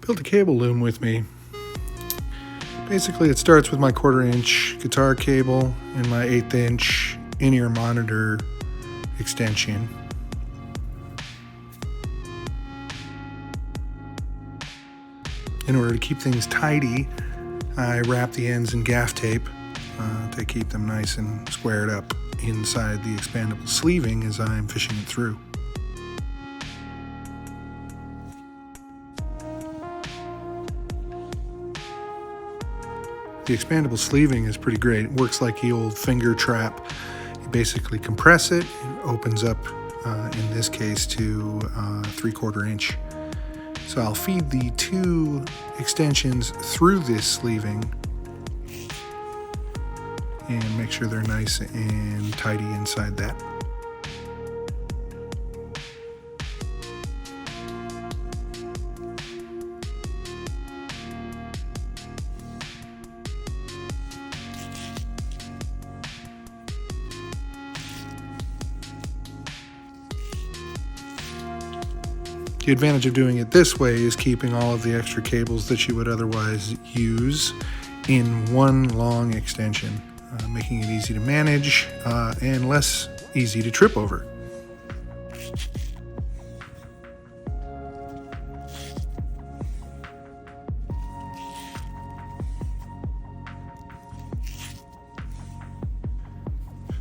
built a cable loom with me. Basically, it starts with my 1/4-inch guitar cable and my 1/8-inch in-ear monitor extension. In order to keep things tidy, I wrap the ends in gaff tape to keep them nice and squared up inside the expandable sleeving as I'm fishing it through. The expandable sleeving is pretty great. It works like the old finger trap. You basically compress it, it opens up, in this case, to 3/4 inch. So I'll feed the 2 extensions through this sleeving and make sure they're nice and tidy inside that. The advantage of doing it this way is keeping all of the extra cables that you would otherwise use in one long extension, making it easy to manage and less easy to trip over.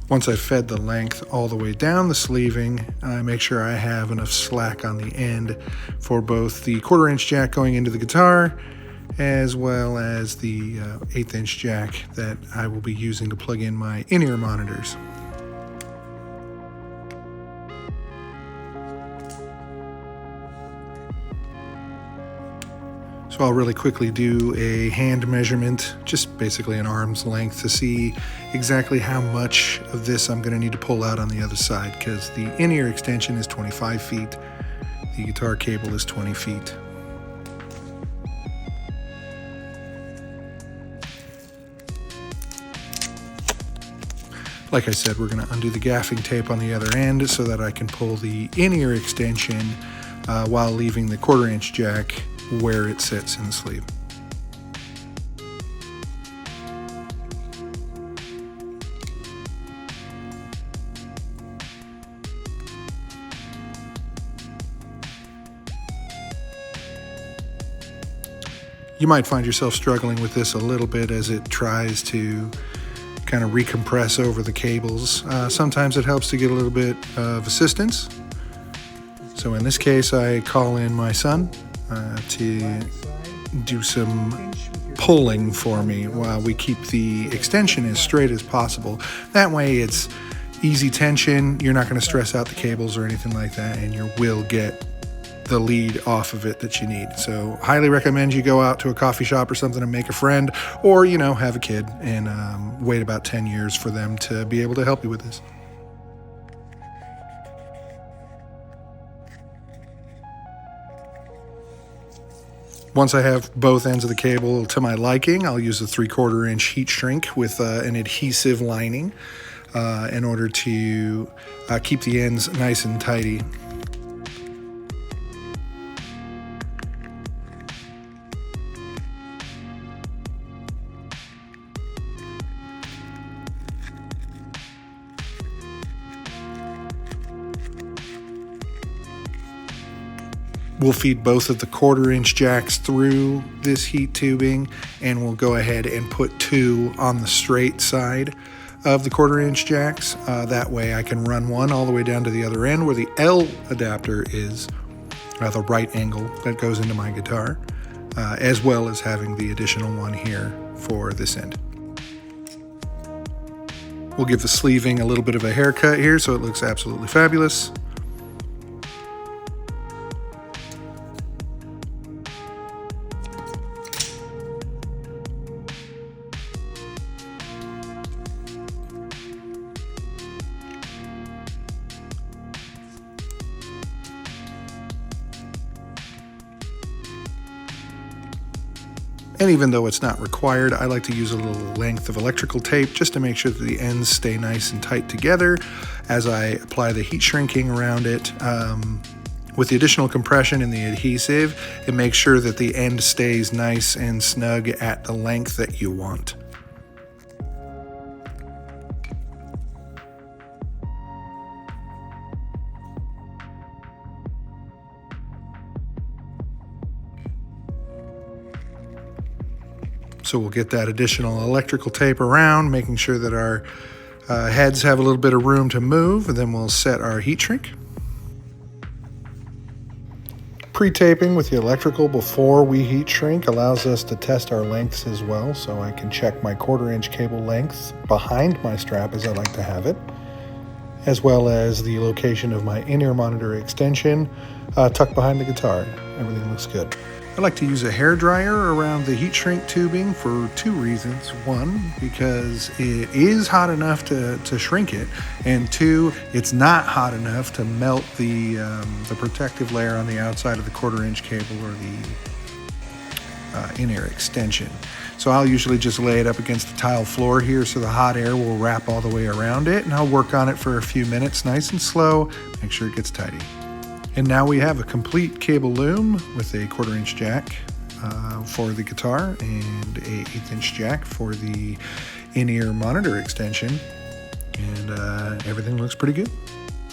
Once I've fed the length all the way down the sleeving, I make sure I have enough slack on the end for both the 1/4 inch jack going into the guitar as well as the 1/8 inch jack that I will be using to plug in my in-ear monitors. So I'll really quickly do a hand measurement, just basically an arm's length, to see exactly how much of this I'm going to need to pull out on the other side, because the in-ear extension is 25 feet, the guitar cable is 20 feet. Like I said, we're going to undo the gaffing tape on the other end so that I can pull the in-ear extension while leaving the 1/4 inch jack where it sits in the sleeve. You might find yourself struggling with this a little bit as it tries to kind of recompress over the cables. Sometimes it helps to get a little bit of assistance. So in this case, I call in my son to do some pulling for me while we keep the extension as straight as possible. That way it's easy tension, you're not going to stress out the cables or anything like that, and you will get the lead off of it that you need. So highly recommend you go out to a coffee shop or something and make a friend, or have a kid and wait about 10 years for them to be able to help you with this. Once I have both ends of the cable to my liking, I'll use a 3/4 inch heat shrink with an adhesive lining in order to keep the ends nice and tidy. We'll feed both of the 1/4 inch jacks through this heat tubing, and we'll go ahead and put 2 on the straight side of the 1/4 inch jacks. That way I can run one all the way down to the other end where the L adapter is, the right angle that goes into my guitar, as well as having the additional one here for this end. We'll give the sleeving a little bit of a haircut here so it looks absolutely fabulous. And even though it's not required, I like to use a little length of electrical tape just to make sure that the ends stay nice and tight together as I apply the heat shrinking around it. With the additional compression in the adhesive, it makes sure that the end stays nice and snug at the length that you want. So we'll get that additional electrical tape around, making sure that our heads have a little bit of room to move, and then we'll set our heat shrink. Pre-taping with the electrical before we heat shrink allows us to test our lengths as well, so I can check my 1/4" cable length behind my strap as I like to have it, as well as the location of my in-ear monitor extension tucked behind the guitar. Everything looks good. I like to use a hair dryer around the heat shrink tubing for 2 reasons. 1, because it is hot enough to shrink it, and 2, it's not hot enough to melt the protective layer on the outside of the 1/4" cable or the in-ear extension. So I'll usually just lay it up against the tile floor here so the hot air will wrap all the way around it, and I'll work on it for a few minutes nice and slow, make sure it gets tidy. And now we have a complete cable loom with a 1/4" jack for the guitar and a 1/8" jack for the in-ear monitor extension. And everything looks pretty good.